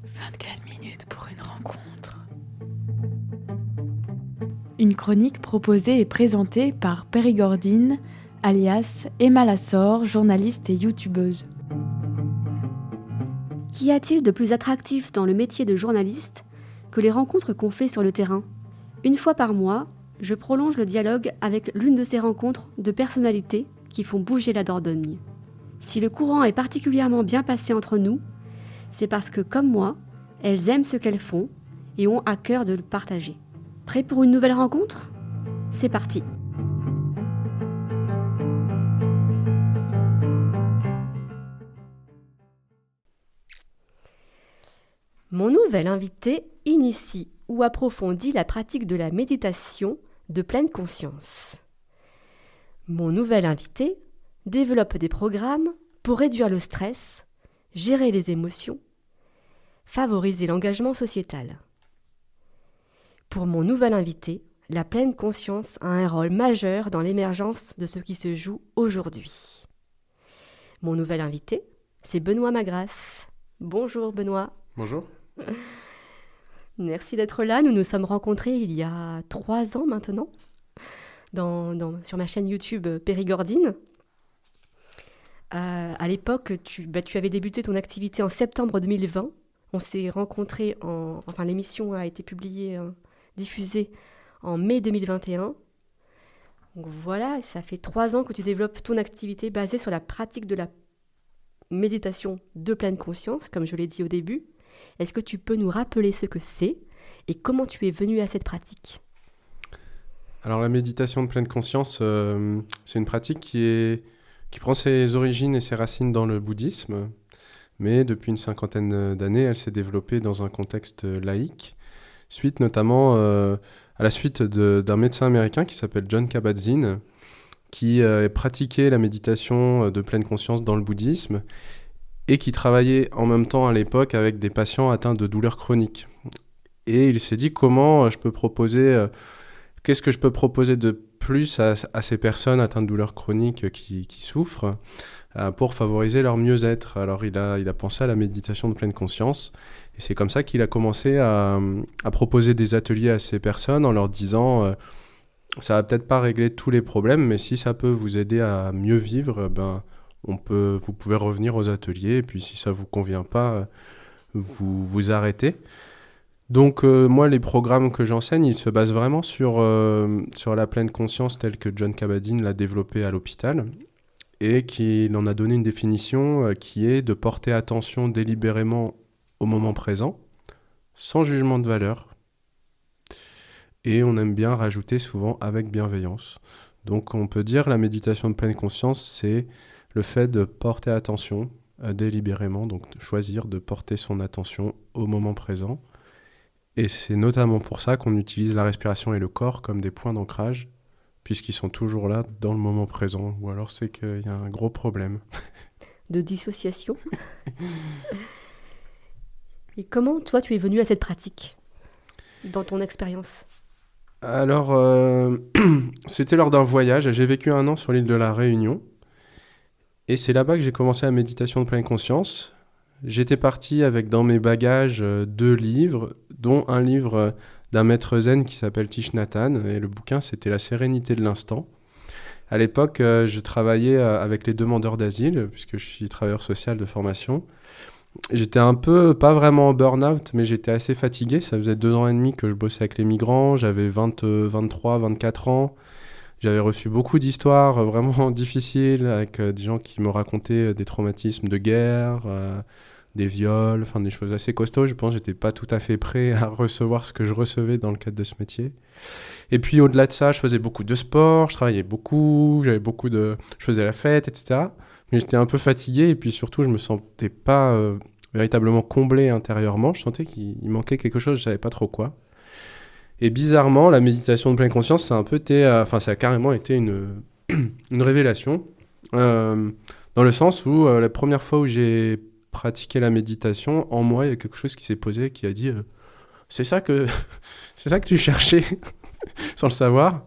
24 minutes pour une rencontre. Une chronique proposée et présentée par Périgordine, alias Emma Lassor, journaliste et youtubeuse. Qu'y a-t-il de plus attractif dans le métier de journaliste que les rencontres qu'on fait sur le terrain ? Une fois par mois, je prolonge le dialogue avec l'une de ces rencontres de personnalités qui font bouger la Dordogne. Si le courant est particulièrement bien passé entre nous, c'est parce que, comme moi, elles aiment ce qu'elles font et ont à cœur de le partager. Prêt pour une nouvelle rencontre ? C'est parti. Mon nouvel invité initie ou approfondit la pratique de la méditation de pleine conscience. Mon nouvel invité développe des programmes pour réduire le stress, gérer les émotions, favoriser l'engagement sociétal. Pour mon nouvel invité, la pleine conscience a un rôle majeur dans l'émergence de ce qui se joue aujourd'hui. Mon nouvel invité, c'est Benoît Magrasse. Bonjour Benoît. Bonjour. Merci d'être là. Nous nous sommes rencontrés il y a 3 ans maintenant, sur ma chaîne YouTube Périgordine. À l'époque, tu avais débuté ton activité en septembre 2020. On s'est rencontrés, l'émission a été diffusée en mai 2021. Donc voilà, ça fait 3 ans que tu développes ton activité basée sur la pratique de la méditation de pleine conscience, comme je l'ai dit au début. Est-ce que tu peux nous rappeler ce que c'est et comment tu es venu à cette pratique ? Alors la méditation de pleine conscience, c'est une pratique qui prend ses origines et ses racines dans le bouddhisme, mais depuis une 50aine d'années, elle s'est développée dans un contexte laïque, suite notamment à la suite d'un médecin américain qui s'appelle Jon Kabat-Zinn, qui pratiquait la méditation de pleine conscience dans le bouddhisme et qui travaillait en même temps à l'époque avec des patients atteints de douleurs chroniques. Et il s'est dit qu'est-ce que je peux proposer de plus à ces personnes atteintes de douleurs chroniques qui souffrent pour favoriser leur mieux-être. Alors il a pensé à la méditation de pleine conscience et c'est comme ça qu'il a commencé à proposer des ateliers à ces personnes en leur disant ça va peut-être pas régler tous les problèmes, mais si ça peut vous aider à mieux vivre, vous pouvez revenir aux ateliers, et puis si ça vous convient pas, vous arrêtez. Donc moi, les programmes que j'enseigne, ils se basent vraiment sur la pleine conscience telle que Jon Kabat-Zinn l'a développée à l'hôpital, et qu'il en a donné une définition qui est de porter attention délibérément au moment présent, sans jugement de valeur. Et on aime bien rajouter souvent avec bienveillance. Donc on peut dire la méditation de pleine conscience, c'est le fait de porter attention délibérément, donc de choisir de porter son attention au moment présent. Et c'est notamment pour ça qu'on utilise la respiration et le corps comme des points d'ancrage, puisqu'ils sont toujours là dans le moment présent, ou alors c'est qu'il y a un gros problème. De dissociation. Et comment, toi, tu es venu à cette pratique, dans ton expérience ? Alors, c'était lors d'un voyage. J'ai vécu 1 an sur l'île de la Réunion. Et c'est là-bas que j'ai commencé la méditation de pleine conscience. J'étais parti avec dans mes bagages 2 livres, dont un livre d'un maître zen qui s'appelle Thich Nhat Hanh. Et le bouquin, c'était La sérénité de l'instant. À l'époque, je travaillais avec les demandeurs d'asile, puisque je suis travailleur social de formation. J'étais pas vraiment en burn-out, mais j'étais assez fatigué. Ça faisait 2 ans et demi que je bossais avec les migrants. J'avais 23, 24 ans. J'avais reçu beaucoup d'histoires vraiment difficiles avec des gens qui me racontaient des traumatismes de guerre, des viols, enfin des choses assez costauds. Je pense que j'étais pas tout à fait prêt à recevoir ce que je recevais dans le cadre de ce métier. Et puis au-delà de ça, je faisais beaucoup de sport, je travaillais beaucoup, je faisais la fête, etc. Mais j'étais un peu fatigué et puis surtout, je me sentais pas véritablement comblé intérieurement. Je sentais qu'il manquait quelque chose, je savais pas trop quoi. Et bizarrement, la méditation de pleine conscience, ça a carrément été une révélation, dans le sens où la première fois où j'ai pratiqué la méditation, en moi, il y a quelque chose qui s'est posé, qui a dit c'est ça que tu cherchais, sans le savoir,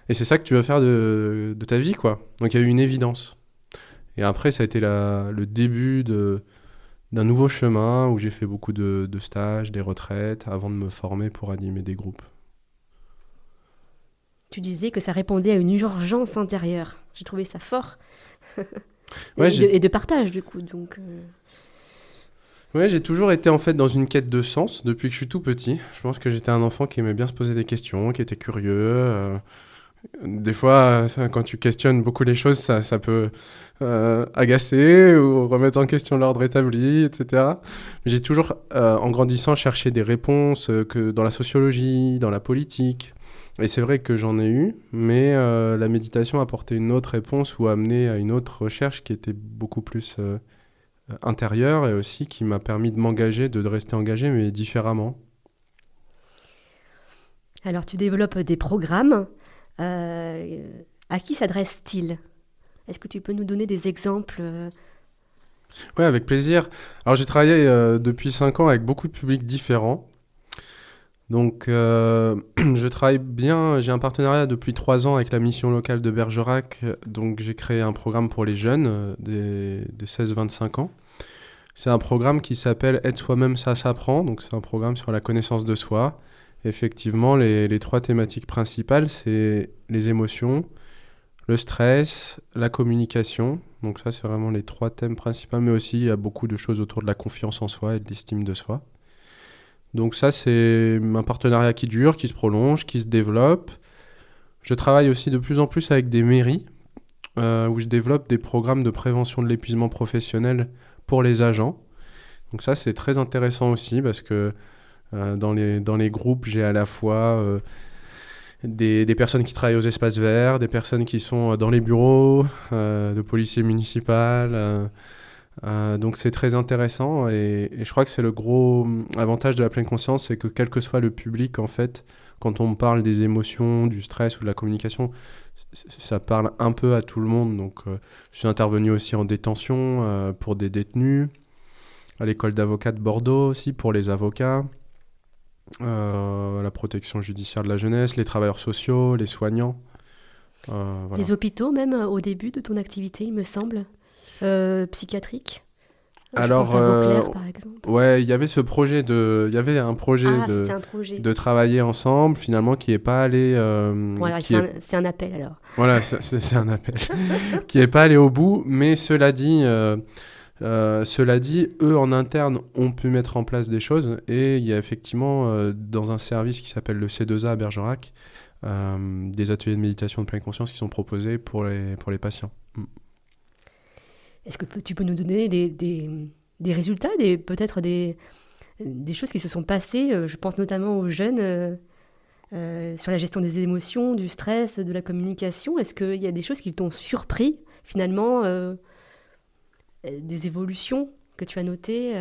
et c'est ça que tu vas faire de ta vie, quoi. Donc il y a eu une évidence. Et après, ça a été le début d'un nouveau chemin où j'ai fait beaucoup de stages, des retraites, avant de me former pour animer des groupes. Tu disais que ça répondait à une urgence intérieure. J'ai trouvé ça fort. Ouais, Et de partage, du coup. Donc, ouais, j'ai toujours été en fait dans une quête de sens depuis que je suis tout petit. Je pense que j'étais un enfant qui aimait bien se poser des questions, qui était curieux. Des fois, quand tu questionnes beaucoup les choses, ça peut agacer ou remettre en question l'ordre établi, etc. Mais j'ai toujours, en grandissant, cherché des réponses que dans la sociologie, dans la politique. Et c'est vrai que j'en ai eu, mais la méditation a apporté une autre réponse ou a amené à une autre recherche qui était beaucoup plus intérieure et aussi qui m'a permis de m'engager, de rester engagé, mais différemment. alors, tu développes des programmes. À qui s'adresse-t-il? Est-ce que tu peux nous donner des exemples? Ouais, avec plaisir. Alors j'ai travaillé depuis 5 ans avec beaucoup de publics différents. Donc je travaille bien, j'ai un partenariat depuis 3 ans avec la mission locale de Bergerac. Donc j'ai créé un programme pour les jeunes des 16-25 ans. C'est un programme qui s'appelle Être soi-même, ça s'apprend. Donc c'est un programme sur la connaissance de soi. Effectivement, les 3 thématiques principales, c'est les émotions, le stress, la communication. Donc ça, c'est vraiment les 3 thèmes principaux, mais aussi il y a beaucoup de choses autour de la confiance en soi et de l'estime de soi. Donc ça, c'est un partenariat qui dure, qui se prolonge, qui se développe. Je travaille aussi de plus en plus avec des mairies, où je développe des programmes de prévention de l'épuisement professionnel pour les agents. Donc ça, c'est très intéressant aussi, parce que dans les groupes, j'ai à la fois des personnes qui travaillent aux espaces verts, des personnes qui sont dans les bureaux de policiers municipaux. Donc c'est très intéressant et je crois que c'est le gros avantage de la pleine conscience, c'est que quel que soit le public, en fait, quand on parle des émotions, du stress ou de la communication, ça parle un peu à tout le monde. Donc je suis intervenu aussi en détention pour des détenus, à l'école d'avocats de Bordeaux aussi pour les avocats. La protection judiciaire de la jeunesse, les travailleurs sociaux, les soignants. Voilà. Les hôpitaux, même au début de ton activité, il me semble, psychiatrique. Je pense Alors, à Vauclair, par exemple. ouais, il y avait il y avait un projet Ah, c'était un projet. de travailler ensemble, finalement, qui est pas allé, Bon, alors, qui est, c'est un appel, alors. voilà, c'est un appel, qui est pas allé au bout. Mais cela dit, eux en interne ont pu mettre en place des choses et il y a effectivement dans un service qui s'appelle le C2A à Bergerac, des ateliers de méditation de pleine conscience qui sont proposés pour les patients. Est-ce que tu peux nous donner des résultats, peut-être des choses qui se sont passées? Je pense notamment aux jeunes sur la gestion des émotions, du stress, de la communication. Est-ce qu'il y a des choses qui t'ont surpris, finalement, des évolutions que tu as notées?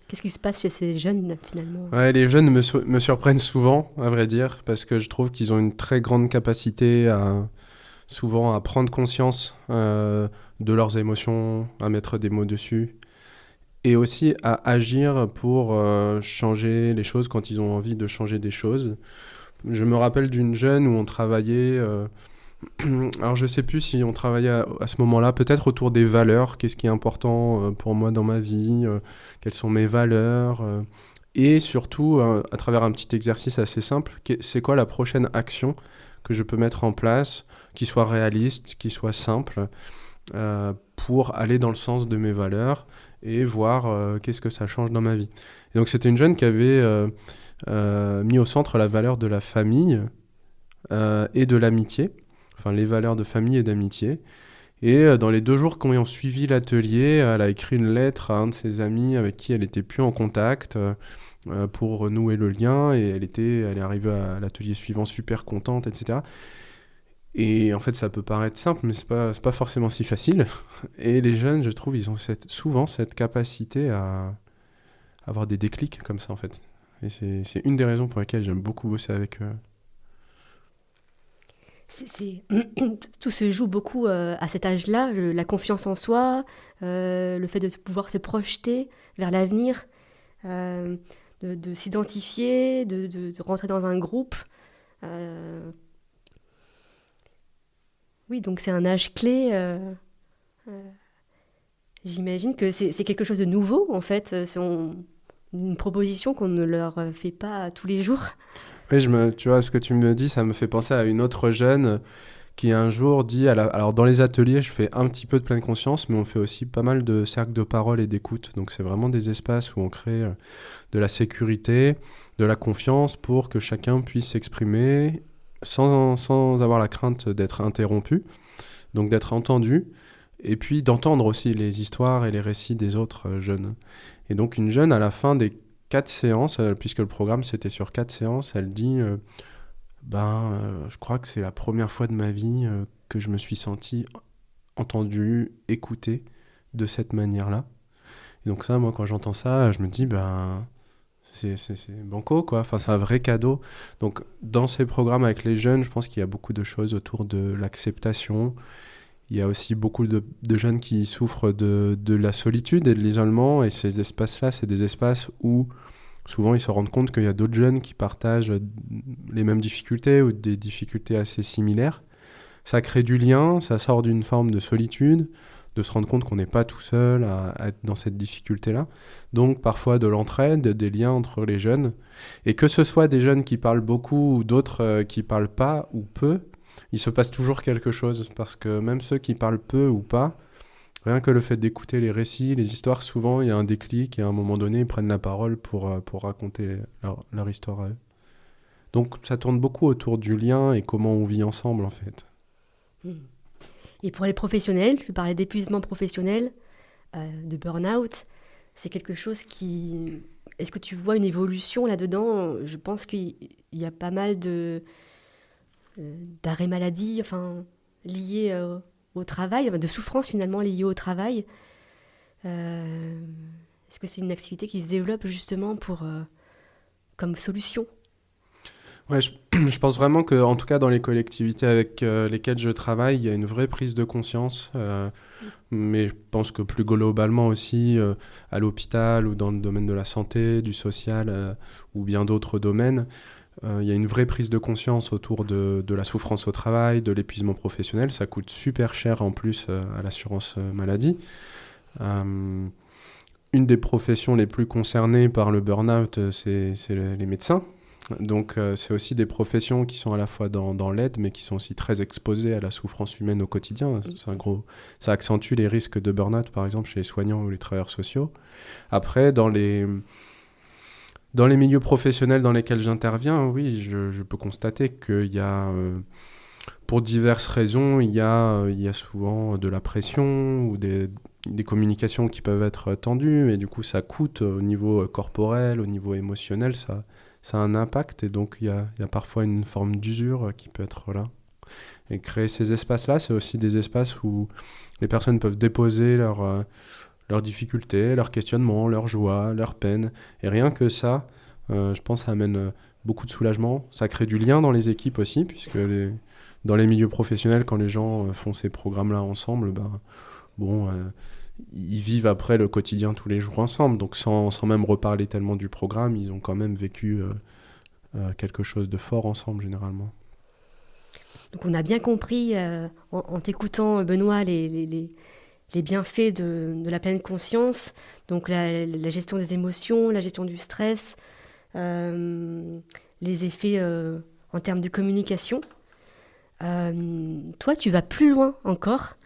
Qu'est-ce qui se passe chez ces jeunes, finalement? Ouais, les jeunes me surprennent souvent, à vrai dire, parce que je trouve qu'ils ont une très grande capacité souvent à prendre conscience de leurs émotions, à mettre des mots dessus, et aussi à agir pour changer les choses quand ils ont envie de changer des choses. Je me rappelle d'une jeune où on travaillait, alors je sais plus si on travaillait à ce moment-là, peut-être autour des valeurs, qu'est-ce qui est important pour moi dans ma vie, quelles sont mes valeurs, et surtout à travers un petit exercice assez simple, c'est quoi la prochaine action que je peux mettre en place, qui soit réaliste, qui soit simple, pour aller dans le sens de mes valeurs et voir qu'est-ce que ça change dans ma vie. Et donc c'était une jeune qui avait mis au centre la valeur de la famille et de l'amitié, enfin les valeurs de famille et d'amitié. Et dans les 2 jours qui ont suivi l'atelier, elle a écrit une lettre à un de ses amis avec qui elle n'était plus en contact pour renouer le lien, et elle est arrivée à l'atelier suivant super contente, etc. Et en fait, ça peut paraître simple, mais c'est pas forcément si facile. Et les jeunes, je trouve, ils ont souvent cette capacité à avoir des déclics comme ça, en fait. Et c'est une des raisons pour lesquelles j'aime beaucoup bosser avec eux. Tout se joue beaucoup à cet âge-là, la confiance en soi, le fait de pouvoir se projeter vers l'avenir, de s'identifier, de rentrer dans un groupe. Oui, donc c'est un âge clé. J'imagine que c'est quelque chose de nouveau, en fait. Une proposition qu'on ne leur fait pas tous les jours. Oui, tu vois, ce que tu me dis, ça me fait penser à une autre jeune qui un jour dit, alors dans les ateliers, je fais un petit peu de pleine conscience, mais on fait aussi pas mal de cercles de parole et d'écoute. Donc c'est vraiment des espaces où on crée de la sécurité, de la confiance pour que chacun puisse s'exprimer sans avoir la crainte d'être interrompu, donc d'être entendu, et puis d'entendre aussi les histoires et les récits des autres jeunes. Et donc une jeune, à la fin des 4 séances, puisque le programme c'était sur 4 séances, elle dit je crois que c'est la première fois de ma vie que je me suis senti entendu, écouté de cette manière-là. Et donc ça, moi quand j'entends ça, je me dis c'est banco quoi, enfin c'est un vrai cadeau. Donc dans ces programmes avec les jeunes, je pense qu'il y a beaucoup de choses autour de l'acceptation. Il y a aussi beaucoup de jeunes qui souffrent de la solitude et de l'isolement, et ces espaces-là, c'est des espaces où souvent ils se rendent compte qu'il y a d'autres jeunes qui partagent les mêmes difficultés ou des difficultés assez similaires. Ça crée du lien, ça sort d'une forme de solitude, de se rendre compte qu'on n'est pas tout seul à être dans cette difficulté-là. Donc parfois de l'entraide, des liens entre les jeunes. Et que ce soit des jeunes qui parlent beaucoup ou d'autres qui parlent pas ou peu, il se passe toujours quelque chose, parce que même ceux qui parlent peu ou pas, rien que le fait d'écouter les récits, les histoires, souvent il y a un déclic et à un moment donné ils prennent la parole pour raconter leur histoire à eux. Donc ça tourne beaucoup autour du lien et comment on vit ensemble en fait. Et pour les professionnels, tu parlais d'épuisement professionnel, de burn-out, c'est quelque chose qui... Est-ce que tu vois une évolution là-dedans ? Je pense qu'il y a pas mal d'arrêts maladie, enfin, liés au travail, de souffrances finalement liées au travail. Est-ce que c'est une activité qui se développe justement comme solution ? Ouais, je pense vraiment que, en tout cas dans les collectivités avec lesquelles je travaille, il y a une vraie prise de conscience, mais je pense que plus globalement aussi à l'hôpital ou dans le domaine de la santé, du social ou bien d'autres domaines, il y a une vraie prise de conscience autour de la souffrance au travail, de l'épuisement professionnel. Ça coûte super cher en plus à l'assurance maladie. Une des professions les plus concernées par le burn-out, c'est les médecins. Donc c'est aussi des professions qui sont à la fois dans l'aide, mais qui sont aussi très exposées à la souffrance humaine au quotidien. Ça accentue les risques de burn-out, par exemple, chez les soignants ou les travailleurs sociaux. Après, dans les milieux professionnels dans lesquels j'interviens, oui, je peux constater qu'il y a, pour diverses raisons, il y a souvent de la pression ou des communications qui peuvent être tendues, et du coup ça coûte au niveau corporel, au niveau émotionnel, ça a un impact, et donc il y a parfois une forme d'usure qui peut être là. Et créer ces espaces-là, c'est aussi des espaces où les personnes peuvent déposer leurs difficultés, leurs questionnements, leurs joies, leurs peines. Et rien que ça, je pense, ça amène beaucoup de soulagement. Ça crée du lien dans les équipes aussi, puisque dans les milieux professionnels, quand les gens font ces programmes-là ensemble, ils vivent après le quotidien tous les jours ensemble. Donc sans même reparler tellement du programme, ils ont quand même vécu quelque chose de fort ensemble, généralement. Donc on a bien compris, en t'écoutant, Benoît, les bienfaits de la pleine conscience, donc la gestion des émotions, la gestion du stress, les effets en termes de communication. Toi, tu vas plus loin encore,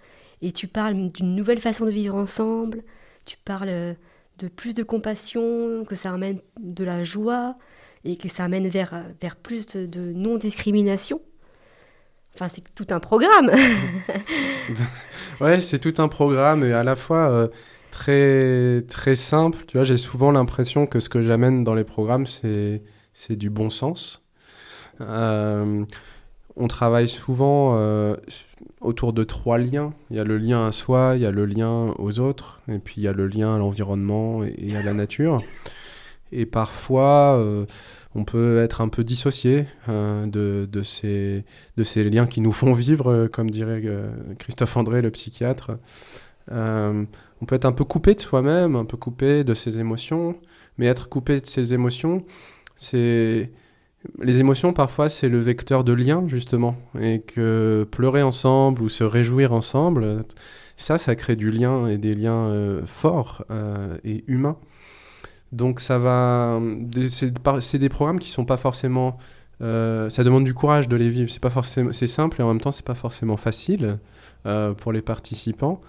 et tu parles d'une nouvelle façon de vivre ensemble, tu parles de plus de compassion, que ça amène de la joie, et que ça amène vers plus de non-discrimination. Enfin, c'est tout un programme. Ouais, c'est tout un programme, et à la fois très, très simple. Tu vois, j'ai souvent l'impression que ce que j'amène dans les programmes, c'est du bon sens. On travaille souvent autour de 3 liens. Il y a le lien à soi, il y a le lien aux autres, et puis il y a le lien à l'environnement et à la nature. Et parfois, on peut être un peu dissocié de ces liens qui nous font vivre, comme dirait Christophe André, le psychiatre. On peut être un peu coupé de soi-même, un peu coupé de ses émotions, mais être coupé de ses émotions, les émotions, parfois, c'est le vecteur de lien, justement, et que pleurer ensemble ou se réjouir ensemble, Ça crée du lien et des liens forts et humains. Donc ça va, c'est des programmes qui sont pas forcément, ça demande du courage de les vivre. C'est pas forcément, c'est simple et en même temps c'est pas forcément facile pour les participants.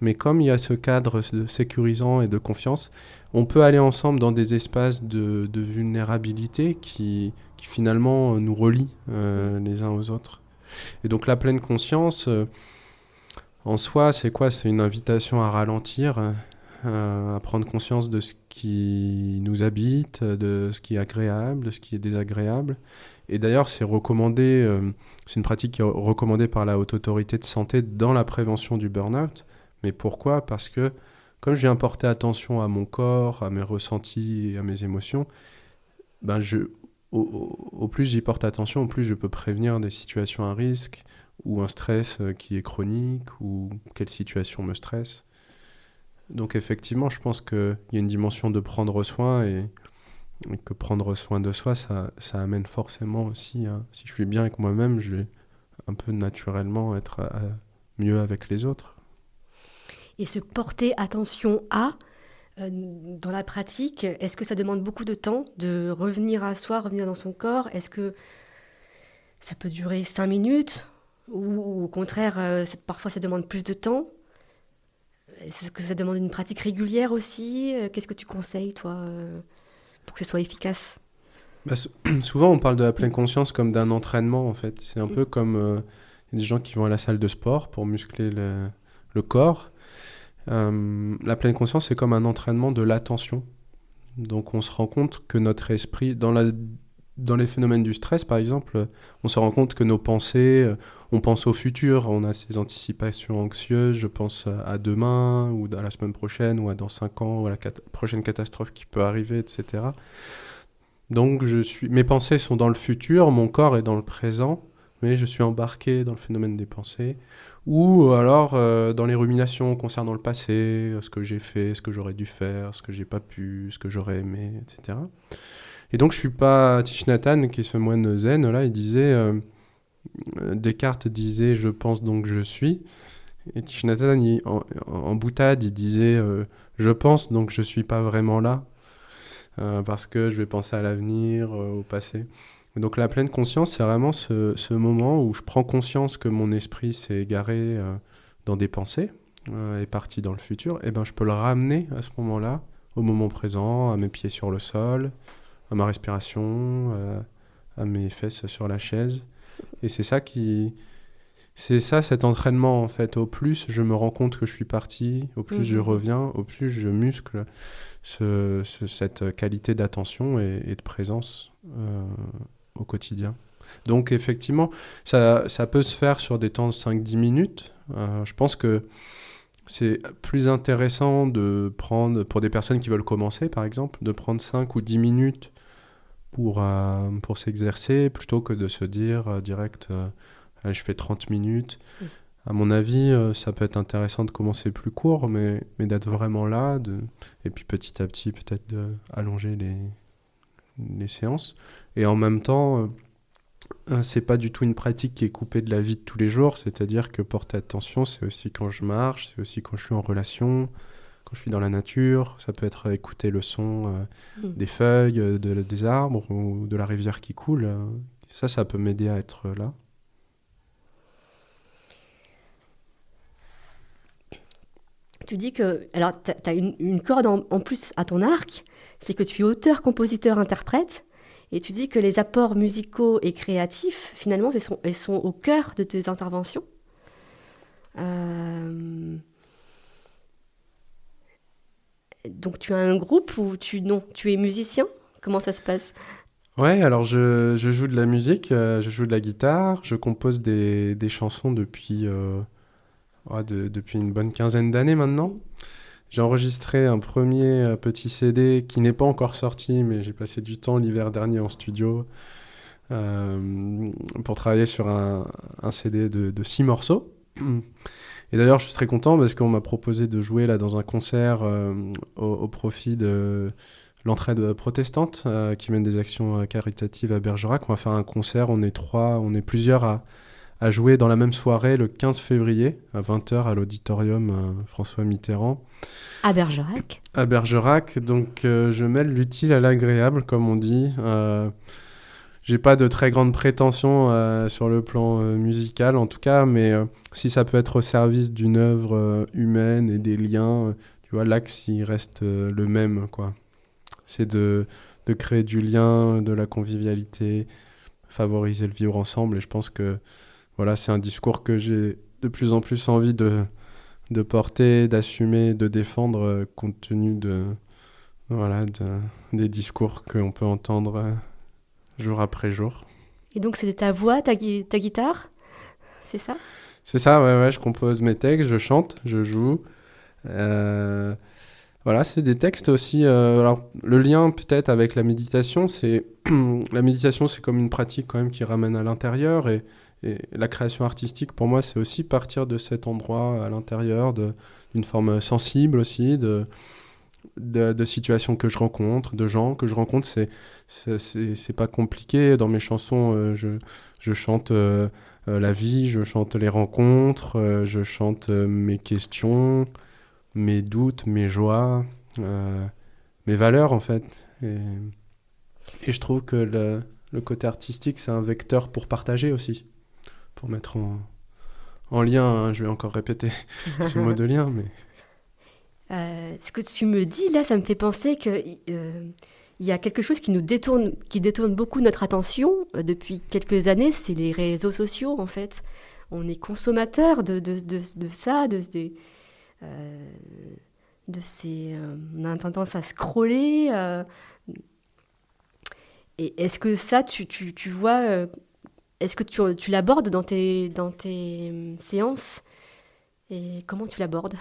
Mais comme il y a ce cadre sécurisant et de confiance, on peut aller ensemble dans des espaces de vulnérabilité qui finalement nous relient les uns aux autres. Et donc la pleine conscience, en soi, c'est quoi? C'est une invitation à ralentir, à prendre conscience de ce qui nous habite, de ce qui est agréable, de ce qui est désagréable. Et d'ailleurs, c'est recommandé, c'est une pratique qui est recommandée par la Haute Autorité de Santé dans la prévention du burn-out. Mais pourquoi? Parce que comme je viens porter attention à mon corps, à mes ressentis et à mes émotions, ben au plus j'y porte attention, au plus je peux prévenir des situations à risque ou un stress qui est chronique ou quelle situation me stresse. Donc effectivement, je pense qu'il y a une dimension de prendre soin et que prendre soin de soi, ça amène forcément aussi, si je suis bien avec moi-même, je vais un peu naturellement être mieux avec les autres. Et se porter attention dans la pratique, est-ce que ça demande beaucoup de temps de revenir à soi, revenir dans son corps? Est-ce que ça peut durer 5 minutes? Ou au contraire, parfois ça demande plus de temps? Est-ce que ça demande une pratique régulière aussi? Qu'est-ce que tu conseilles, toi, pour que ce soit efficace? Souvent, on parle de la pleine conscience comme d'un entraînement, en fait. C'est un peu comme y a des gens qui vont à la salle de sport pour muscler le corps. La pleine conscience, c'est comme un entraînement de l'attention. Donc on se rend compte que notre esprit, dans les phénomènes du stress par exemple, on se rend compte que nos pensées, on pense au futur, on a ces anticipations anxieuses, je pense à demain, ou à la semaine prochaine, ou à dans 5 ans, ou à la prochaine catastrophe qui peut arriver, etc. Donc mes pensées sont dans le futur, mon corps est dans le présent, mais je suis embarqué dans le phénomène des pensées. Ou alors dans les ruminations concernant le passé, ce que j'ai fait, ce que j'aurais dû faire, ce que j'ai pas pu, ce que j'aurais aimé, etc. Et donc je suis pas Thich Nhat Hanh, qui est ce moine zen, là, il disait, Descartes disait « je pense donc je suis ». Et Thich Nhat Hanh, en boutade, il disait je pense donc je suis pas vraiment là, parce que je vais penser à l'avenir, au passé. Donc la pleine conscience, c'est vraiment ce moment où je prends conscience que mon esprit s'est égaré dans des pensées, est parti dans le futur, et ben je peux le ramener à ce moment-là, au moment présent, à mes pieds sur le sol, à ma respiration, à mes fesses sur la chaise. Et c'est ça cet entraînement en fait. Au plus je me rends compte que je suis parti, au plus je reviens, au plus je muscle cette qualité d'attention et de présence au quotidien. Donc effectivement, ça peut se faire sur des temps de 5-10 minutes. Je pense que c'est plus intéressant de prendre, pour des personnes qui veulent commencer par exemple, de prendre 5 ou 10 minutes pour s'exercer, plutôt que de se dire direct allez, je fais 30 minutes. À mon avis, ça peut être intéressant de commencer plus court, mais d'être vraiment là, et puis petit à petit peut-être d'allonger les séances. Et en même temps, c'est pas du tout une pratique qui est coupée de la vie de tous les jours, c'est-à-dire que porter attention, c'est aussi quand je marche, c'est aussi quand je suis en relation, quand je suis dans la nature, ça peut être écouter le son des feuilles, des arbres ou de la rivière qui coule. Ça peut m'aider à être là. Tu dis que... Alors, tu as une corde en plus à ton arc, c'est que tu es auteur, compositeur, interprète, et tu dis que les apports musicaux et créatifs, finalement, ils sont au cœur de tes interventions. Donc, tu as un groupe ou tu es musicien? Comment ça se passe? Ouais, alors je joue de la musique, je joue de la guitare, je compose des chansons depuis une bonne quinzaine d'années maintenant. J'ai enregistré un premier petit CD qui n'est pas encore sorti, mais j'ai passé du temps l'hiver dernier en studio pour travailler sur un CD de 6 morceaux. Et d'ailleurs, je suis très content parce qu'on m'a proposé de jouer là dans un concert au profit de l'entraide protestante qui mène des actions caritatives à Bergerac. On va faire un concert, on est plusieurs à a joué dans la même soirée le 15 février à 20h à l'auditorium François Mitterrand. À Bergerac. À Bergerac, donc je mêle l'utile à l'agréable, comme on dit. J'ai pas de très grandes prétentions sur le plan musical, en tout cas, mais si ça peut être au service d'une œuvre humaine et des liens, tu vois, l'axe, il reste le même, quoi. C'est de créer du lien, de la convivialité, favoriser le vivre ensemble, et je pense que voilà, c'est un discours que j'ai de plus en plus envie de porter, d'assumer, de défendre, compte tenu des discours qu'on peut entendre jour après jour. Et donc c'était ta voix, ta guitare, c'est ça? C'est ça, ouais, je compose mes textes, je chante, je joue. Voilà, c'est des textes aussi. Alors, le lien peut-être avec la méditation, c'est la méditation, c'est comme une pratique quand même qui ramène à l'intérieur, et la création artistique, pour moi, c'est aussi partir de cet endroit à l'intérieur, d'une forme sensible aussi, de situations que je rencontre, de gens que je rencontre. C'est pas compliqué. Dans mes chansons, je chante la vie, je chante les rencontres, je chante mes questions, mes doutes, mes joies, mes valeurs en fait. Et je trouve que le côté artistique, c'est un vecteur pour partager aussi, pour mettre en lien, hein, je vais encore répéter ce mot de lien, mais... Ce que tu me dis là, ça me fait penser que il y a quelque chose qui détourne beaucoup notre attention depuis quelques années, c'est les réseaux sociaux en fait. On est consommateur de ça, on a tendance à scroller. Et est-ce que ça, tu vois, est-ce que tu l'abordes dans tes séances? Et comment tu l'abordes?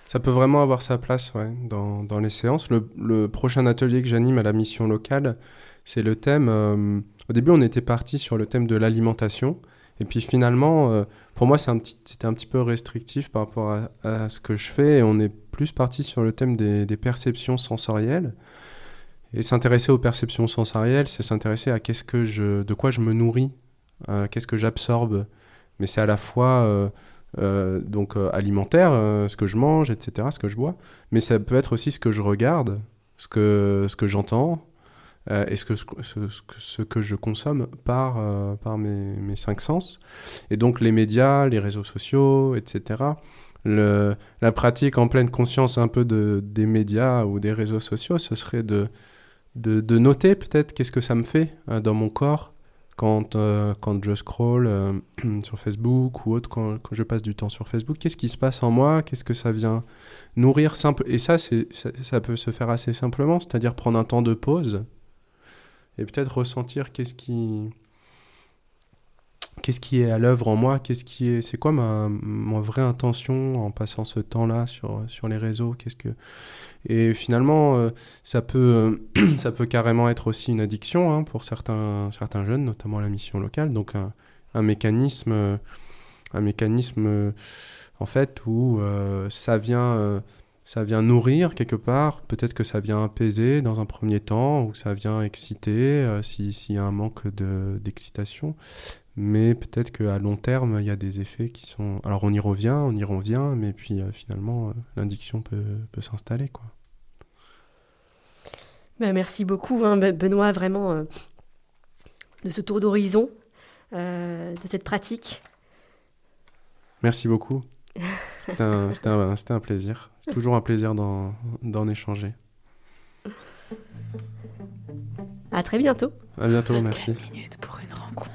Ça peut vraiment avoir sa place, ouais, dans les séances. Le prochain atelier que j'anime à la mission locale, c'est le thème... au début, on était parti sur le thème de l'alimentation. Et puis finalement, pour moi, c'était un petit peu restrictif par rapport à ce que je fais. Et on est plus parti sur le thème des perceptions sensorielles. Et s'intéresser aux perceptions sensorielles, c'est s'intéresser à de quoi je me nourris, qu'est-ce que j'absorbe. Mais c'est à la fois... donc alimentaire, ce que je mange, etc., ce que je bois, mais ça peut être aussi ce que je regarde, ce que j'entends, et ce que je consomme par mes cinq sens. Et donc les médias, les réseaux sociaux, etc. La pratique en pleine conscience un peu des médias ou des réseaux sociaux, ce serait de noter peut-être qu'est-ce que ça me fait dans mon corps, quand je scrolle sur Facebook ou autre, quand je passe du temps sur Facebook, qu'est-ce qui se passe en moi, qu'est-ce que ça vient nourrir et ça peut se faire assez simplement, c'est-à-dire prendre un temps de pause et peut-être ressentir qu'est-ce qui est à l'œuvre en moi, c'est quoi ma vraie intention en passant ce temps-là sur les réseaux, et finalement ça peut carrément être aussi une addiction, hein, pour certains jeunes, notamment la mission locale, donc un mécanisme en fait où ça vient nourrir quelque part, peut-être que ça vient apaiser dans un premier temps, ou ça vient exciter s'il y a un manque d'excitation. Mais peut-être qu'à long terme, il y a des effets qui sont... Alors on y revient, mais puis finalement, l'addiction peut s'installer, quoi. Ben, merci beaucoup, hein, Benoît, vraiment, de ce tour d'horizon, de cette pratique. Merci beaucoup. C'était un plaisir. C'est toujours un plaisir d'en échanger. À très bientôt. À bientôt, merci. 4 minutes pour une rencontre.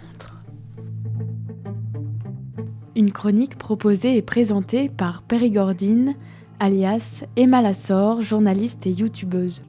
Une chronique proposée et présentée par Périgordine, alias Emma Lassor, journaliste et youtubeuse.